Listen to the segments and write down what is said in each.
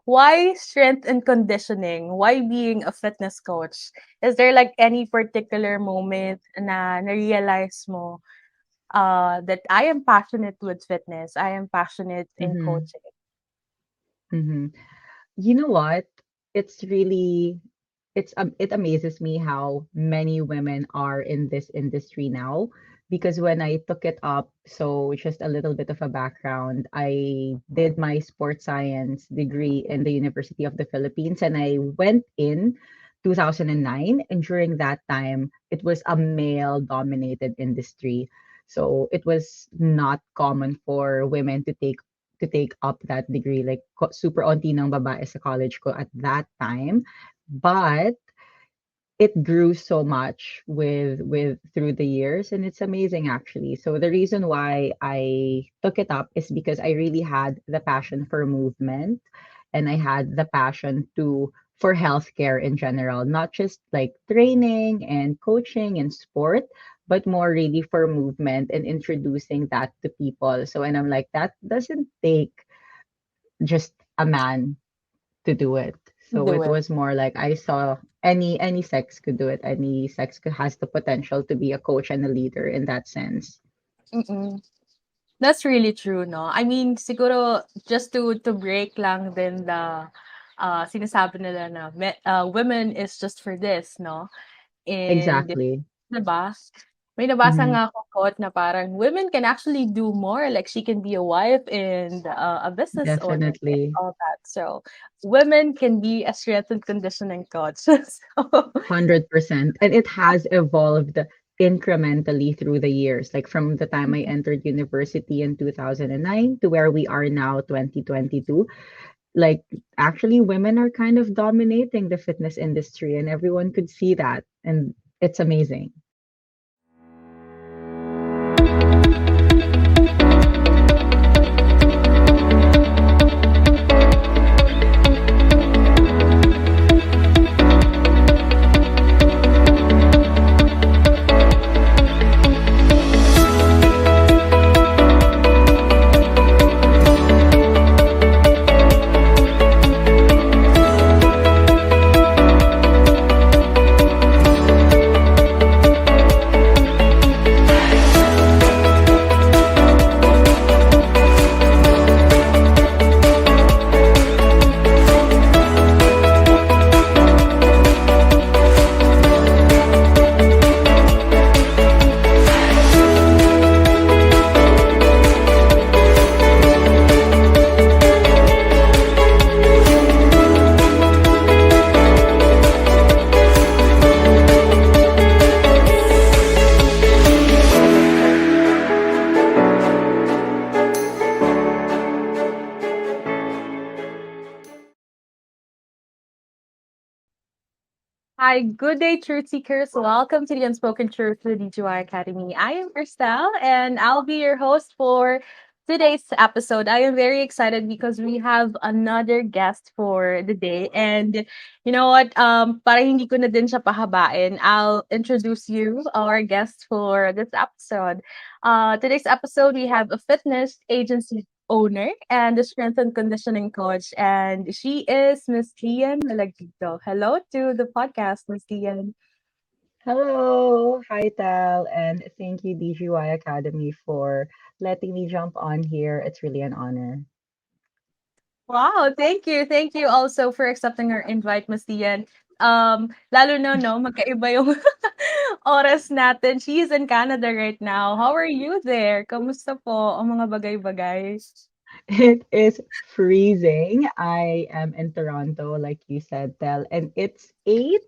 why strength and conditioning? Why being a fitness coach? Is there like any particular moment na na-realize mo that I am passionate with fitness. I am passionate in Mm-hmm. coaching. Mm-hmm. You know what? It's really it amazes me how many women are in this industry now because when I took it up, so just a little bit of a background, I did my sports science degree in the University of the Philippines and I went in 2009, and during that time it was a male dominated industry. So it was not common for women to take up that degree. Like super onti ng babae sa college ko at that time. But it grew so much with through the years, and it's amazing actually. So the reason why I took it up is because I really had the passion for movement, and I had the passion to for healthcare in general, not just like training and coaching and sport, but more really for movement and introducing that to people. So, and I'm like, that doesn't take just a man to do it. So Do it it. was more like I saw any sex could do it. Any sex has the potential to be a coach and a leader in that sense. Mm-mm. That's really true, no? I mean, siguro just to break lang din the sinasabi nila na women is just for this, no? And Exactly. 'di ba? May nabasa Hmm. nga akong quote na parang women can actually do more. Like she can be a wife and a business owner and Definitely. all that. So women can be a strength and conditioning coach. So 100%. And it has evolved incrementally through the years, like from the time I entered university in 2009 to where we are now, 2022. Like, actually, women are kind of dominating the fitness industry, and everyone could see that. And it's amazing. hi, good day, truth seekers. Welcome to the Unspoken Truth with DGY Academy. I am Christelle, and I'll be your host for today's episode. I am very excited because we have another guest for the day. And you know what? Para hindi ko na din siya pahabain, I'll introduce you our guest for this episode. Today's episode, we have a fitness agency owner and a strength and conditioning coach. And she is Miss Lian Melegrito. Hello to the podcast, Miss Lian. Hello, hi Tal, and thank you DGY Academy for letting me jump on here. It's really an honor. Wow, thank you. Thank you also for accepting our invite, Miss Lian. Lalo na, no, magkaiba yung oras natin. She is in Canada right now. How are you there? Kamusta po ang mga bagay-bagay? It is freezing. I am in Toronto, like you said, Tel, and it's 8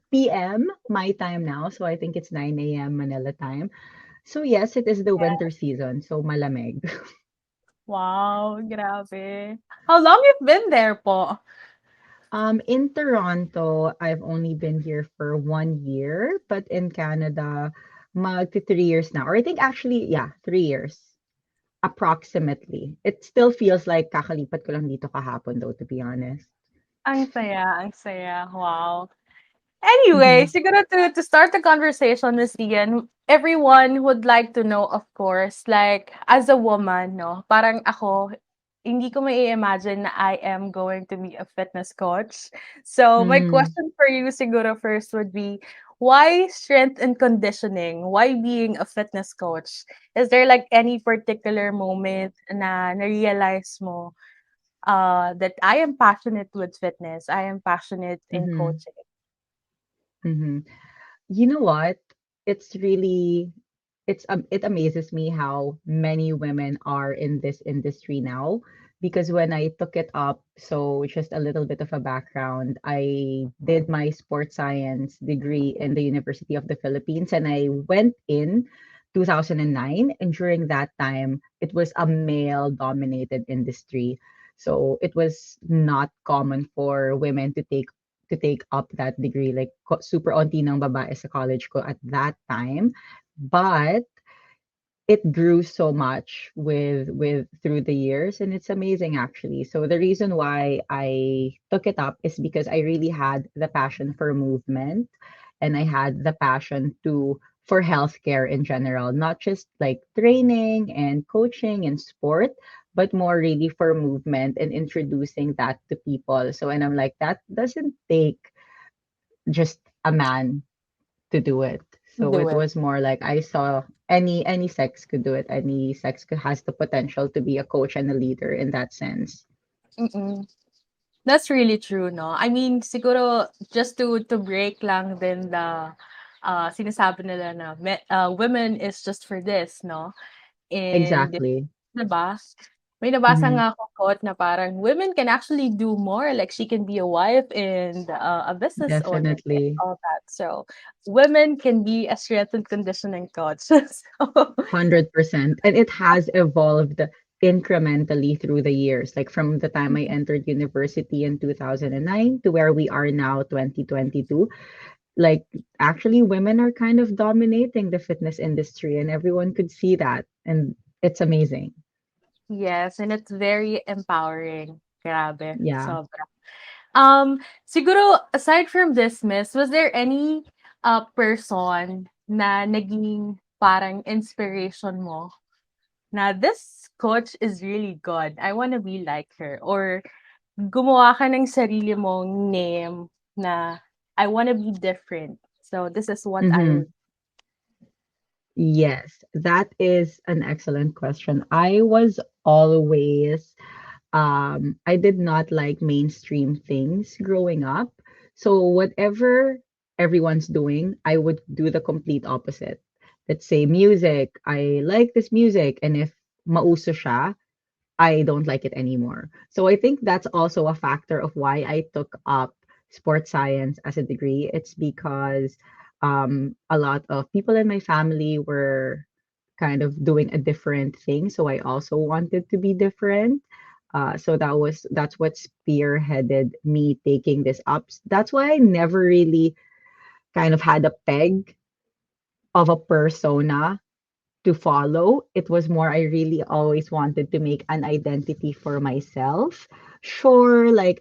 p.m. my time now, so I think it's 9 a.m. Manila time. So yes, it is the winter season, so malamig. Wow, grabe. How long you've been there po? In Toronto, I've only been here for 1 year, but in Canada, mag to 3 years now. Or I think actually, yeah, 3 years approximately. It still feels like kakalipat ko lang dito kahapon though, to be honest. Ang saya, ang saya. Wow. Anyway, Mm-hmm. siguro to start the conversation, Miss Ian, everyone would like to know, of course, like, as a woman, no? Parang ako, hindi ko mai-imagine na I am going to be a fitness coach. So, my Mm, question for you siguro first would be, why strength and conditioning? Why being a fitness coach? Is there like any particular moment na na-realize mo that I am passionate with fitness, I am passionate in mhm, coaching? mhm. You know what? It's really it amazes me how many women are in this industry now because when I took it up, so just a little bit of a background, I did my sports science degree in the University of the Philippines and I went in 2009, and during that time it was a male dominated industry. So it was not common for women to take up that degree, like super onti ng babae sa college ko at that time. But it grew so much with through the years, and it's amazing actually. So the reason why I took it up is because I really had the passion for movement, and I had the passion to for healthcare in general, not just like training and coaching and sport, but more really for movement and introducing that to people. So, and I'm like, that doesn't take just a man to do it. So Do it it. was more like I saw any sex could do it. Any sex has the potential to be a coach and a leader in that sense. Mm-mm. That's really true, no? I mean, siguro just to break lang din the sinasabi nila na women is just for this, no? And Exactly. 'di ba? May nabasa Hmm. nga akong quote na parang women can actually do more. Like she can be a wife and a business owner and Definitely. all that. So women can be a strength and conditioning coach. So 100%. And it has evolved incrementally through the years, like from the time I entered university in 2009 to where we are now, 2022. Like, actually, women are kind of dominating the fitness industry, and everyone could see that. And it's amazing. yes, and it's very empowering. Grabe, Yeah. sobra. Siguro aside from this, miss, was there any person na naging parang inspiration mo na this coach is really good. I wanna be like her. Or gumawa ka ng sarili mong name na I wanna be different. So this is what I Hmm. will. Yes, that is an excellent question. I was always I did not like mainstream things growing up. So whatever everyone's doing, I would do the complete opposite. Let's say music, I like this music, and if mauso siya, I don't like it anymore. So I think that's also a factor of why I took up sports science as a degree. It's because a lot of people in my family were kind of doing a different thing. So I also wanted to be different. So that's what spearheaded me taking this up. That's why I never really kind of had a peg of a persona to follow. It was more I really always wanted to make an identity for myself. Sure, like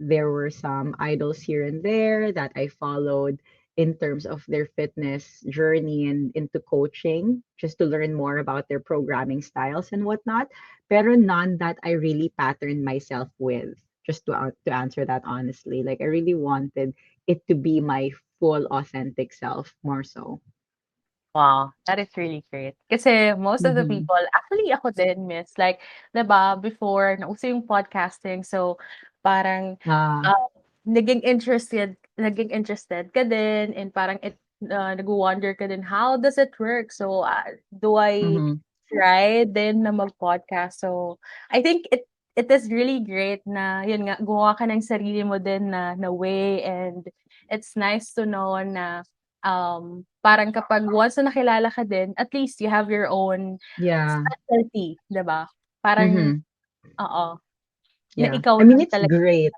there were some idols here and there that I followed in terms of their fitness journey and into coaching, just to learn more about their programming styles and whatnot. Pero none that I really patterned myself with. Just to answer that honestly, like I really wanted it to be my full authentic self more so. Wow, that is really great. Kasi most of the Mm-hmm. people, actually ako din, miss, like, 'di ba, before nauso yung podcasting, so parang Ah, naging interested ka din and parang nagwo-wonder ka din, how does it work? So, do I mhm. try din na mag-podcast? So, I think it is really great na yun nga, gumawa ka ng sarili mo din na way, and it's nice to know na parang kapag once na nakilala ka din, at least you have your own Yeah. specialty, 'di ba? Parang Mhm. oo, na Yeah. ikaw I mean, lang it's talaga. great.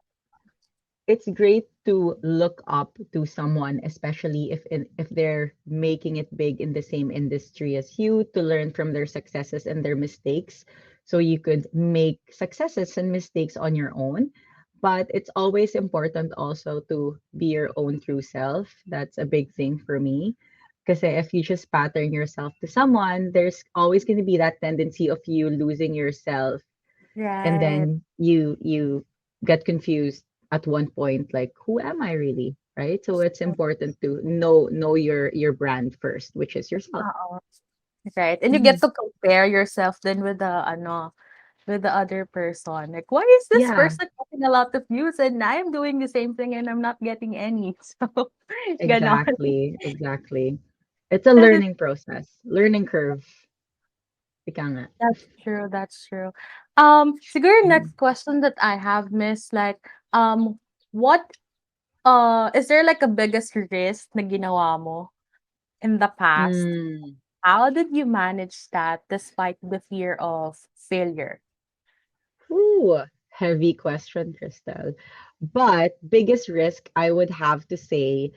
It's great to look up to someone, especially if they're making it big in the same industry as you, to learn from their successes and their mistakes, so you could make successes and mistakes on your own. But it's always important also to be your own true self. That's a big thing for me. Because if you just pattern yourself to someone, there's always going to be that tendency of you losing yourself and Right. then you get confused at one point, like, who am I really, right? So it's important to know your brand first, which is yourself. Oo. Right. And you get Mhm. to compare yourself then with the ano, with the other person. Like, why is this Yeah, person getting a lot of views and I'm doing the same thing and I'm not getting any? So, ganon. exactly. It's a That is learning process, learning curve. Ika nga. That's true, that's true. Siguro Mhm. next question that I have, Miss, like, what, is there like a biggest risk na ginawa mo in the past? Mm. How did you manage that despite the fear of failure? Ooh, heavy question, Crystal. But biggest risk, I would have to say,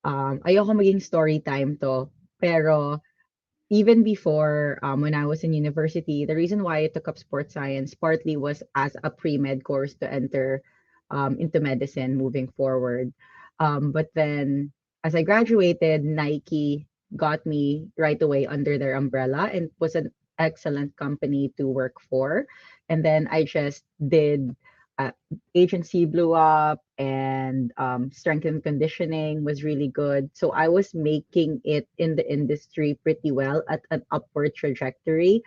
ayoko maging story time to, pero even before, when I was in university, the reason why I took up sports science partly was as a pre-med course to enter into medicine moving forward. But then as I graduated, Nike got me right away under their umbrella and was an excellent company to work for. And then I just did uh, agency blew up, and strength and conditioning was really good. So I was making it in the industry pretty well at an upward trajectory.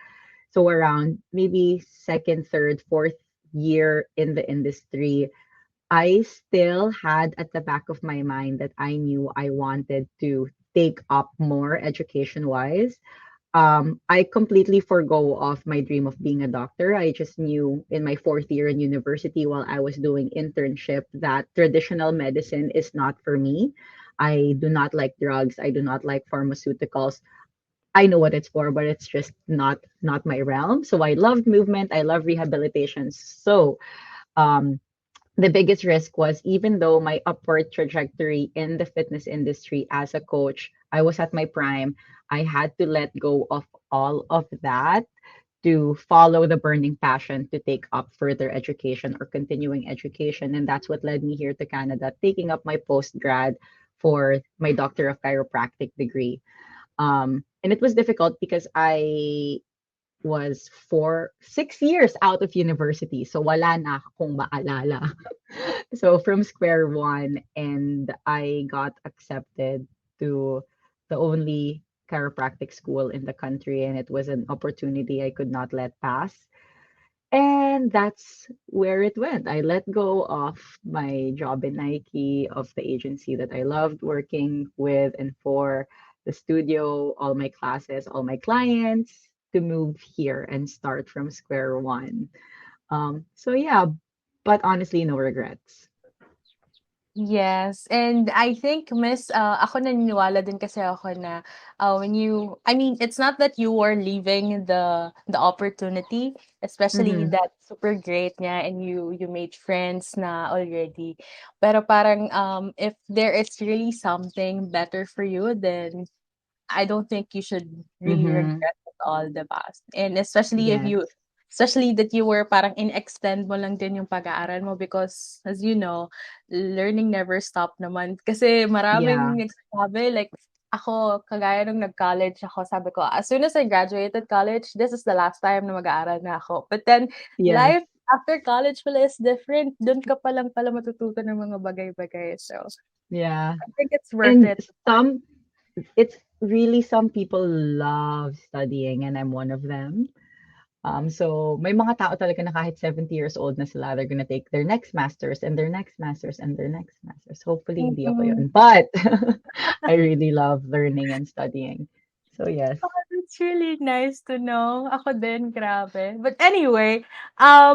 So around maybe second, third, fourth year in the industry, I still had at the back of my mind that I knew I wanted to take up more education wise. I completely forgo of my dream of being a doctor. I just knew in my fourth year in university while I was doing internship that traditional medicine is not for me. I do not like drugs. I do not like pharmaceuticals. I know what it's for, but it's just not my realm. So I loved movement. I love rehabilitation. So um, the biggest risk was, even though my upward trajectory in the fitness industry as a coach, I was at my prime, I had to let go of all of that to follow the burning passion to take up further education or continuing education. And that's what led me here to Canada, taking up my post grad for my Doctor of Chiropractic degree. And it was difficult because I was 6 years out of university. So wala na akong maalala. So from square one, and I got accepted to the only chiropractic school in the country, and it was an opportunity I could not let pass. And that's where it went. I let go of my job in Nike, of the agency that I loved working with and for, the studio, all my classes, all my clients, to move here and start from square one. So yeah, but honestly, no regrets. Yes, and I think, Miss, ako naniniwala din kasi ako na, when you I mean, it's not that you are leaving the opportunity, especially Mm-hmm. that super great niya and you made friends na already. Pero parang, if there is really something better for you, then I don't think you should really Mm-hmm. regret at all, 'di ba? And Yes. especially that you were parang in-extend mo lang din yung pag-aaral mo because as you know, learning never stop naman. Kasi Yeah. maraming nagsasabi like ako, kagaya nung nag-college ako, sabi ko, as soon as I graduated college, this is the last time na mag-aaral na ako. But then, Yes. life after college pala is different. Dun ka pa lang pala matututo ng mga bagay-bagay. So, Yeah. I think it's worth And it. some it's really, some people love studying, and I'm one of them. So may mga tao talaga na kahit 70 years old na sila, they're gonna take their next masters and their next masters and their next masters. Hopefully hindi ako Mm. yun. But I really love learning and studying. So yes. Oh, that's really nice to know. Ako din, grabe. But anyway,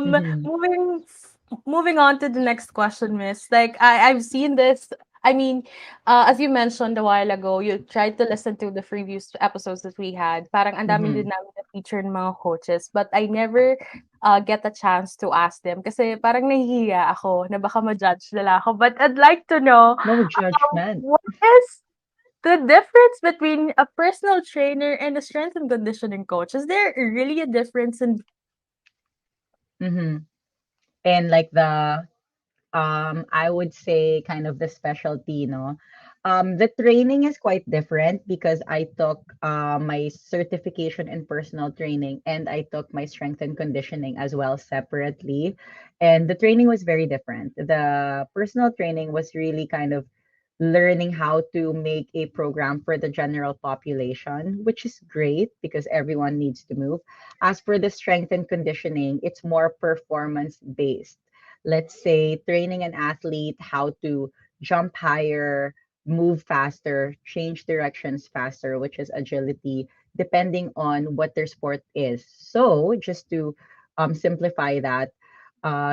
Mm-hmm. moving on to the next question, Miss. Like I've seen this. I mean, as you mentioned a while ago, you tried to listen to the previous episodes that we had. Parang ang dami Mm-hmm. din namin na feature ng mga coaches, but I never get a chance to ask them kasi parang nahihiya ako na baka ma-judge nila ako. But I'd like to know, No judgment. what is the difference between a personal trainer and a strength and conditioning coach, is there really a difference in Mm-hmm. And like the I would say kind of the specialty, no? The training is quite different because I took my certification in personal training and I took my strength and conditioning as well separately. And the training was very different. The personal training was really kind of learning how to make a program for the general population, which is great because everyone needs to move. As for the strength and conditioning, it's more performance based. Let's say training an athlete how to jump higher, move faster, change directions faster, which is agility, depending on what their sport is. So, just to simplify that,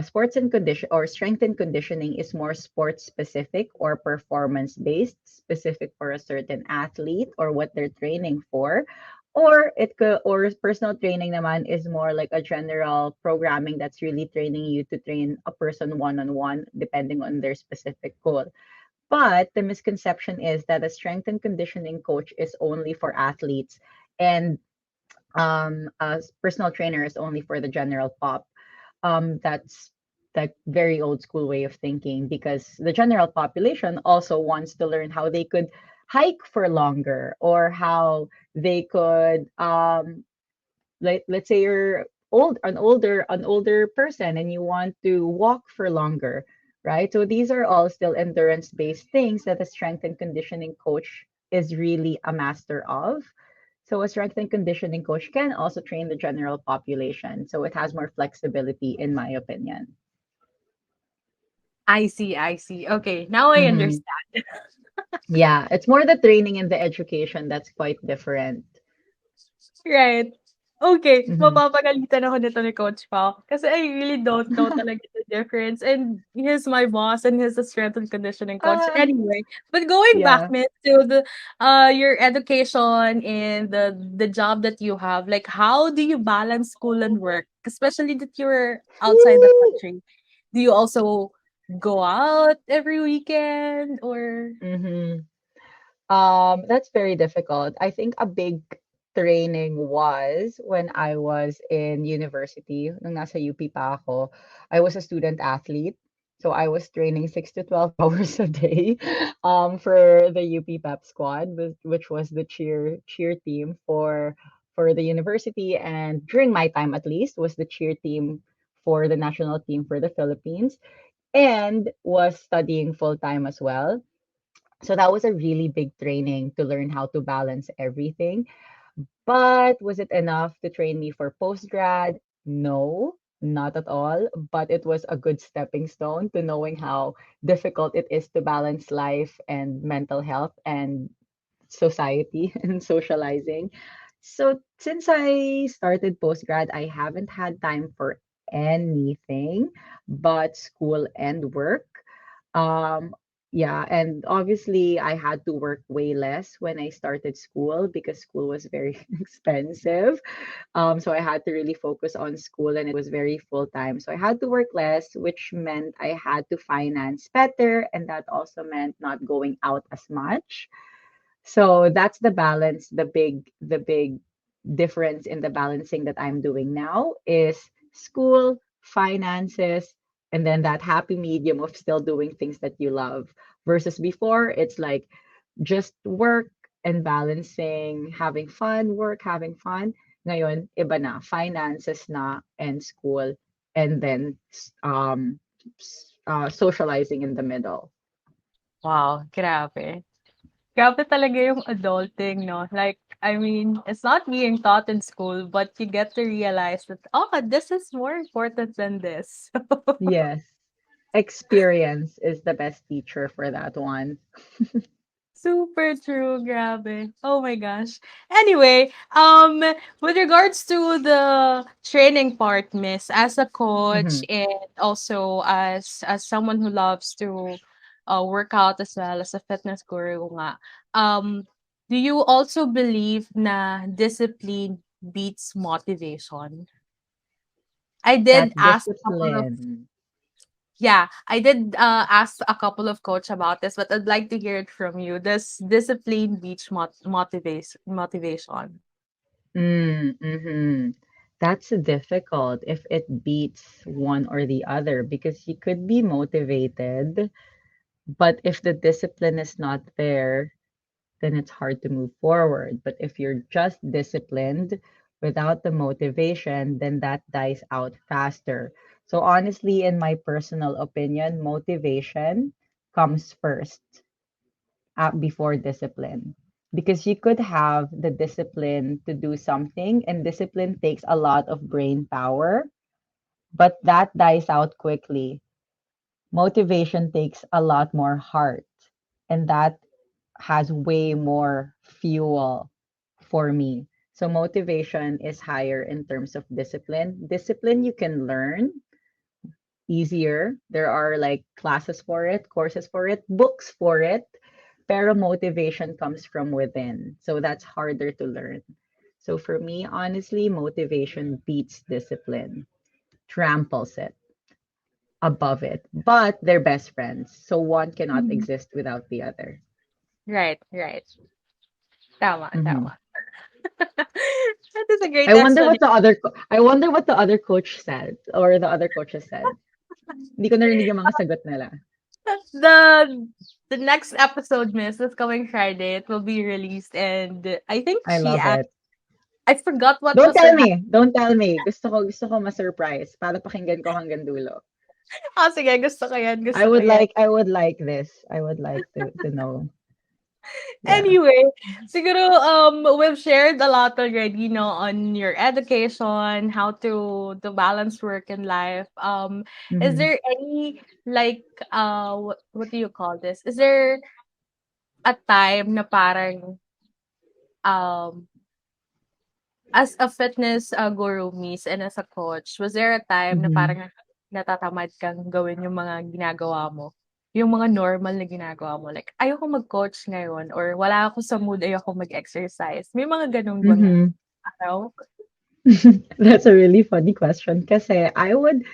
sports and condition or strength and conditioning is more sports specific or performance based, specific for a certain athlete or what they're training for. Or it could, or personal training naman is more like a general programming that's really training you to train a person one on one, depending on their specific goal. But the misconception is that a strength and conditioning coach is only for athletes, and a personal trainer is only for the general pop. That's that very old school way of thinking because the general population also wants to learn how they could hike for longer or how they could like let's say you're an older person and you want to walk for longer, right? So these are all still endurance based things that a strength and conditioning coach is really a master of. So a strength and conditioning coach can also train the general population, so it has more flexibility in my opinion. I see, I see. Okay, now I Hmm. understand. Yeah, it's more the training and the education that's quite different. Right. Okay, Hmm. mapapagalitan ako nito ni Coach Pao kasi I really don't know talaga the difference, and he's my boss and he's a strength and conditioning coach. uh, Anyway, but going back, yeah. Miss, to the your education and the job that you have, like how do you balance school and work, especially that you're outside the Woo! country? Do you also go out every weekend or Hmm. That's very difficult. I think a big training was when I was in university. Nung nasa UP pa ako, I was a student athlete. So I was training 6 to 12 hours a day for the UP Pep squad, which was the cheer team for the university, and during my time at least was the cheer team for the national team for the Philippines, and was studying full time as well. So that was a really big training to learn how to balance everything. But was it enough to train me for postgrad? No, not at all. But it was a good stepping stone to knowing how difficult it is to balance life and mental health and society and socializing. So since I started postgrad, I haven't had time for anything but school and work. Um, yeah, and obviously I had to work way less when I started school because school was very expensive. So I had to really focus on school and it was very full time. So I had to work less, which meant I had to finance better, and that also meant not going out as much. So that's the balance. The big difference in the balancing that I'm doing now is school, finances, and then that happy medium of still doing things that you love. Versus before, it's like just work and balancing, having fun, work, having fun. Ngayon, iba na, finances na and school, and then socializing in the middle. wow, grabe. Grabe talaga yung adulting, no? Like, I mean, it's not being taught in school, but you get to realize that, oh, this is more important than this. Yes. Experience is the best teacher for that one. Super true, grabe. Oh my gosh. Anyway, with regards to the training part, Miss, as a coach Mhm. and also as someone who loves to work out as well as a fitness guru nga, do you also believe na discipline beats motivation? I did That ask a couple of discipline. Yeah, I did ask a couple of coach about this, but I'd like to hear it from you. Does discipline beach motivation? Mm-hmm. That's difficult if it beats one or the other because you could be motivated But if the discipline is not there, then it's hard to move forward. But if you're just disciplined without the motivation, then that dies out faster. So, honestly, in my personal opinion, motivation comes first before discipline. Because you could have the discipline to do something, and discipline takes a lot of brain power, but that dies out quickly. Motivation takes a lot more heart, and that has way more fuel for me. So motivation is higher in terms of discipline. Discipline you can learn easier. There are like classes for it, courses for it, books for it. Pero motivation comes from within. So that's harder to learn. So for me, honestly, motivation beats discipline, tramples it above it. But they're best friends. So one cannot Mhm. exist without the other. Right, right. Tama, Mhm. tama. That is a great explanation. I wonder what the other coach said or the other coaches said. Hindi ko narinig yung mga sagot nila. The next episode, miss, this coming Friday, it will be released, and I think I she love asked. it. I forgot what Don't was tell her. me. Don't tell me. Gusto ko ma-surprise para pakinggan ko hanggang dulo. Sige, gusto ko yan. I would like this. I would like to know. Yeah. Anyway, siguro, we've shared a lot already, on your education, how to balance work and life. Is Mhm. there any, like, what do you call this? Is there a time na parang, um, as a fitness, guru, miss, and as a coach, was there a time na Mhm. parang natatamad kang gawin yung mga ginagawa mo? Yung mga normal na ginagawa mo? Like, ayoko mag-coach ngayon or wala ako sa mood, ayoko mag-exercise. May mga gano'n bang Mhm. araw? That's a really funny question kasi I would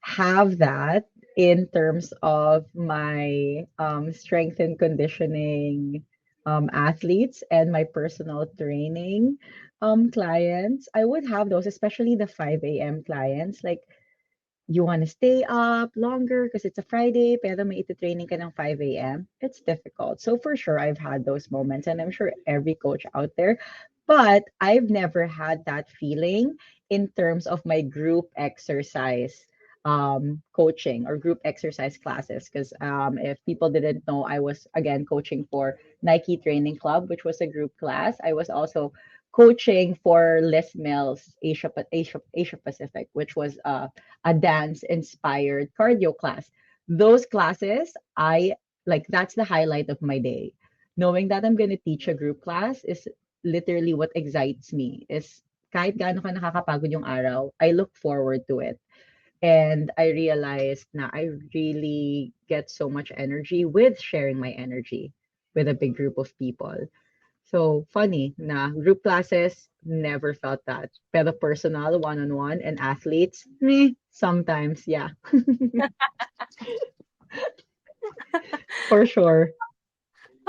have that in terms of my strength and conditioning athletes and my personal training clients. I would have those, especially the 5 a.m. clients. Like, you want to stay up longer because it's a Friday, pero may iti-training ka ng 5 a.m. It's difficult. So for sure, I've had those moments, and I'm sure every coach out there. But I've never had that feeling in terms of my group exercise coaching or group exercise classes. Because if people didn't know, I was again coaching for Nike Training Club, which was a group class. I was also coaching for Les Mills Asia Pacific, which was a dance inspired cardio class. Those classes, I like that's the highlight of my day. Knowing that I'm going to teach a group class is literally what excites me. Is kahit gaano ka nakakapagod yung araw, I look forward to it. And I realized na I really get so much energy with sharing my energy with a big group of people. So, funny na group classes, never felt that. Pero personal, one-on-one, and athletes, meh, sometimes, yeah, for sure.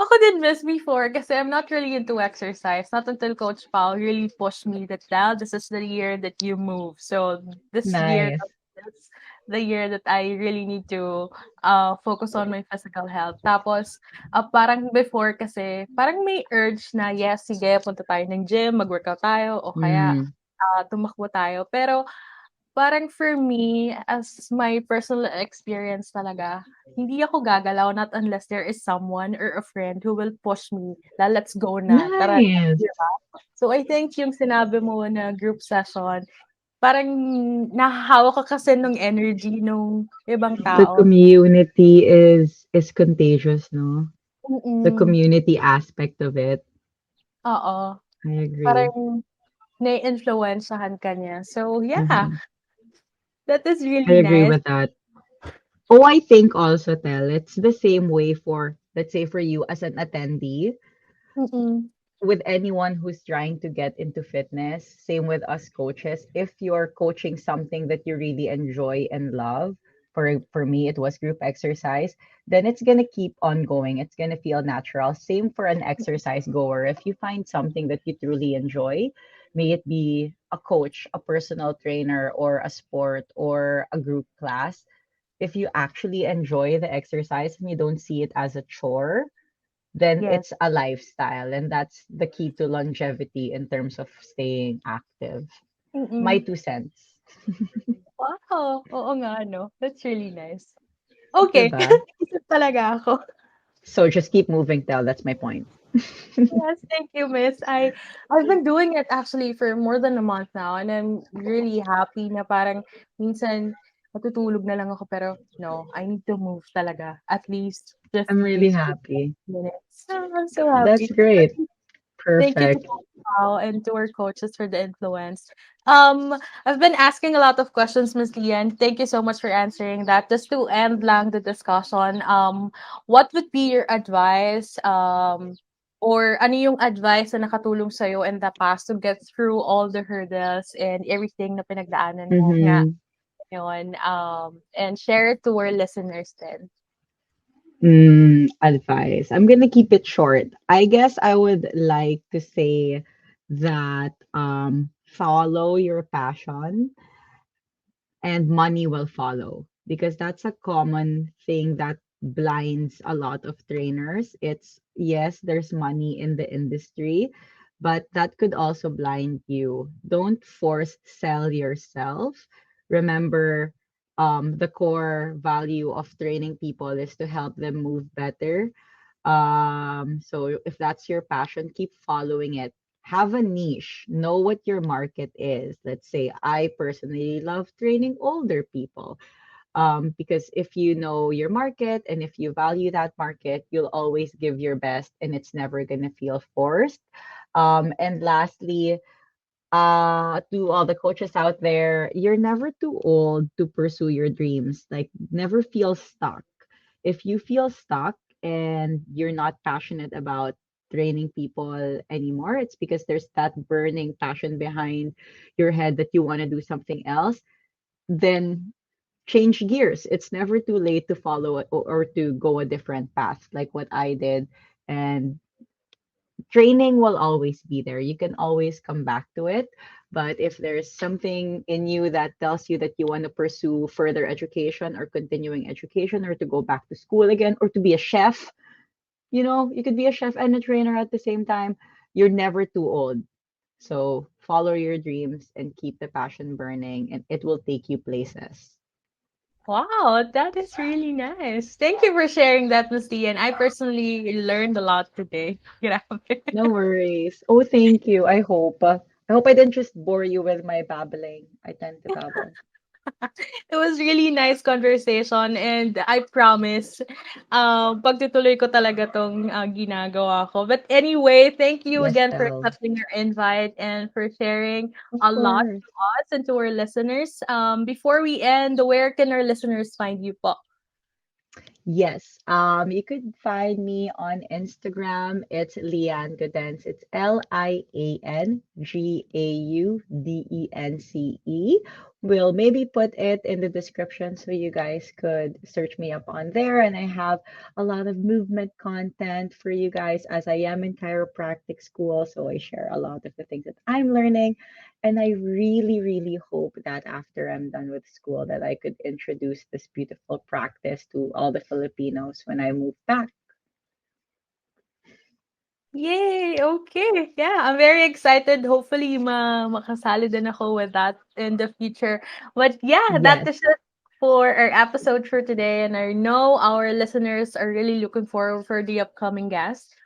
Ako din, miss, before, kasi I'm not really into exercise. Not until Coach Pao really pushed me that, now this is the year that you move. So this year, Nice. that's the year that I really need to focus on my physical health. Tapos, parang before kasi, parang may urge na, yes, sige, punta tayo ng gym, mag-workout tayo, o kaya Mm, tumakbo tayo. Pero parang for me, as my personal experience talaga, hindi ako gagalaw not unless there is someone or a friend who will push me na, "Let's go na, tara na." nice. 'Di ba? So, I think yung sinabi mo na group session, parang nahahawa ka kasi nung energy nung ibang The tao. community is contagious, no? The Mm, community aspect of it. oo. I agree. Parang naiimpluwensyahan ka niya. So, yeah, Hmm. that is I really agree nice. with that. Oh, I think also, Tel, it's the same way for, let's say, for you as an attendee Mm, with anyone who's trying to get into fitness, same with us coaches. If you're coaching something that you really enjoy and love, for me it was group exercise, then it's gonna keep on going. It's gonna feel natural. Same for an exercise goer. If you find something that you truly enjoy, may it be a coach, a personal trainer, or a sport or a group class, if you actually enjoy the exercise and you don't see it as a chore, then Yes. it's a lifestyle. And that's the key to longevity in terms of staying active. My Mm. 2 cents. Wow, oo nga 'no, that's really nice. Okay, Diba? isip talaga ako. So just keep moving, Tel. That's my point. Yes, thank you, miss. I've been doing it actually for more than a month now, and I'm really happy na parang minsan matutulog na lang ako pero no, I need to move talaga at least I'm 15 really to happy. 20 minutes. I'm so That's happy. great. Thank you to Perfect. both Pao and to our coaches for the influence. I've been asking a lot of questions, Miss Lian. Thank you so much for answering that. Just to end lang the discussion, what would be your advice, or ano yung advice na nakatulong sa'yo in the past to get through all the hurdles and everything na pinagdaanan mo nga Mm-hmm. yun, and share it to our listeners then. Advice. I'm gonna keep it short. I guess I would like to say that follow your passion and money will follow, because that's a common thing that blinds a lot of trainers. It's yes, there's money in the industry, but that could also blind you. Don't force sell yourself. Remember, the core value of training people is to help them move better. So if that's your passion, keep following it. Have a niche, know what your market is. Let's say I personally love training older people, because if you know your market and if you value that market, you'll always give your best and it's never going to feel forced. And lastly, to all the coaches out there, you're never too old to pursue your dreams. Like, never feel stuck. If you feel stuck and you're not passionate about training people anymore, it's because there's that burning passion behind your head that you want to do something else. Then change gears. It's never too late to follow it, or to go a different path, like what I did. And training will always be there. You can always come back to it. But if there's something in you that tells you that you want to pursue further education or continuing education, or to go back to school again, or to be a chef, you could be a chef and a trainer at the same time. You're never too old. So follow your dreams and keep the passion burning, and it will take you places. Wow, that is really nice. Thank you for sharing that, Miss Lian. I personally learned a lot today. Grabe. No worries. Oh, thank you. I hope I didn't just bore you with my babbling. I tend to babble. It was really nice conversation and I promise, pagtutuloy ko talaga 'tong, ginagawa ko. But anyway, thank you Yes, again for Del. accepting our invite and for sharing Of a lot to course. us and to our listeners. Before we end, where can our listeners find you po? Yes. You could find me on Instagram. It's Lian Gaudence. It's LianGaudence. We'll maybe put it in the description so you guys could search me up on there. And I have a lot of movement content for you guys, as I am in chiropractic school. So I share a lot of the things that I'm learning. And I really, really hope that after I'm done with school, that I could introduce this beautiful practice to all the Filipinos when I move back. Yay! Okay. Yeah, I'm very excited. Hopefully, makasali din ako with that in the future. But yeah, that Yes. is it for our episode for today. And I know our listeners are really looking forward for the upcoming guests.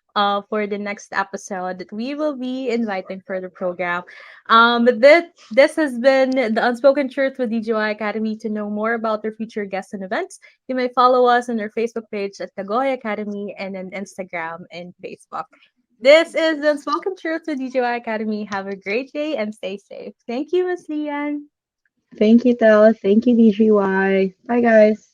For the next episode that we will be inviting for the program. But this has been the Unspoken Truth with DGY Academy. To know more about their future guests and events, you may follow us on our Facebook page at DGY Academy and on Instagram and Facebook. This is the Unspoken Truth with DGY Academy. Have a great day and stay safe. Thank you, Miss Lian. Thank you, Tel. Thank you, DGY. Bye, guys.